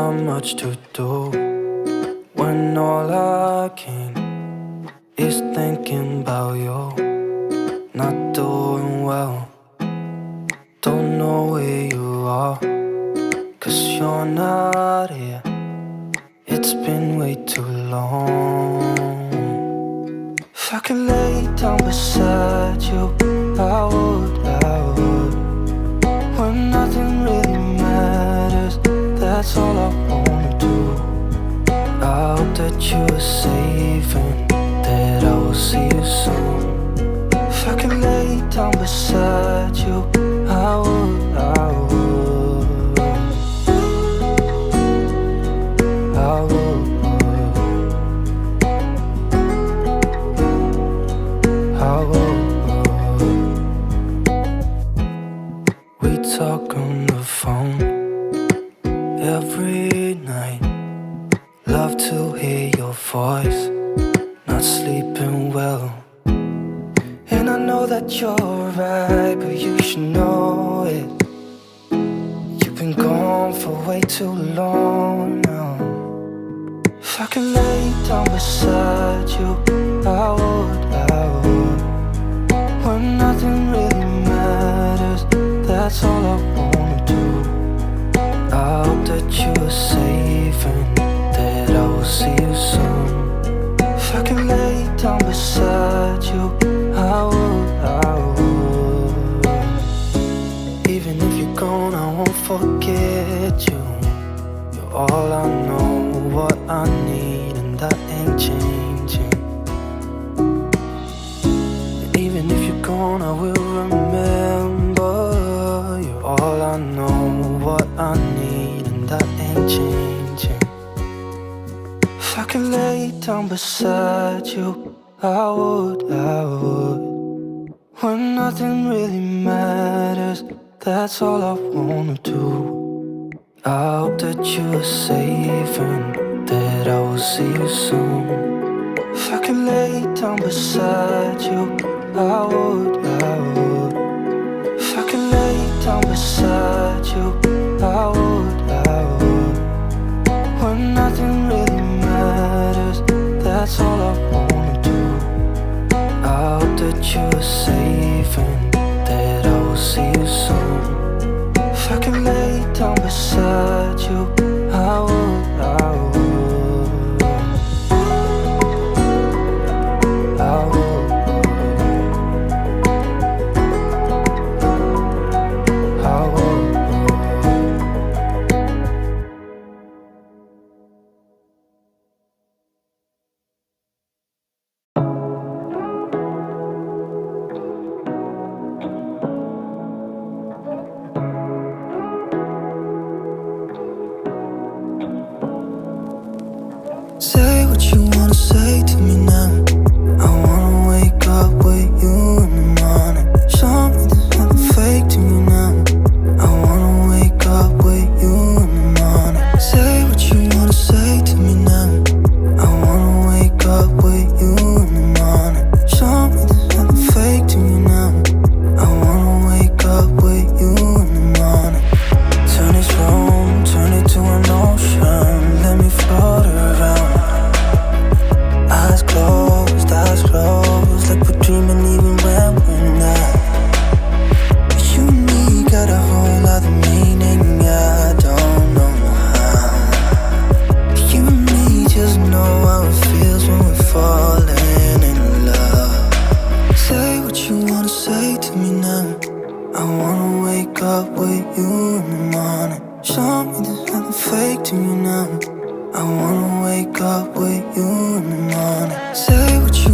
not much to do when all I can is thinking about you. Not doing well, don't know where you are, 'cause you're not here. It's been way too long. If I could lay down beside you, I would. When nothing really matters, that's all I wanna do. I hope that you are safe and that I will see you soon. If I could lay down beside you, I would. I would. We talk on the phone every night. Love to hear your voice. Not sleeping well, and I know that you're right, but you should know it. You've been gone for way too long now. If I could lay down beside you, I would. When nothing really matters, that's all I wanna do. I hope that you are safe and that I will see you soon. If I could lay down beside you, I would. Even if you're gone, I won't forget you. You're all I know, what I need, and that ain't changing. And even if you're gone, I will remember. You're all I know, what I need, and that ain't changing. If I could lay down beside you, I would. When nothing really matters, that's all I wanna do. I hope that you are safe and that I will see you soon. If I could lay down beside you, I would. If I could lay down beside you, I would. When nothing really matters, that's all I wanna do. I hope that you are safe and that I will see you soon. If I could lay down beside you, I would. I would. I would. Say what you wanna say to me now. I wanna wake up with you in the morning. Show me there's nothing fake to me now. I wanna wake up with you in the morning. Say what you wanna say to me now. I wanna wake up with you in the morning. Show me there's nothing fake to me now. I wanna wake up with you in the morning. Turn this room, turn it to an ocean. Let me float around. Eyes closed, like we're dreaming even when we're not. You and me got a whole other meaning, I don't know how. You and me just know how it feels when we're falling in love. Say what you wanna say to me now. I wanna wake up with you in the morning. Show me there's nothing fake to me now. I wanna wake up with you in the morning. Say what you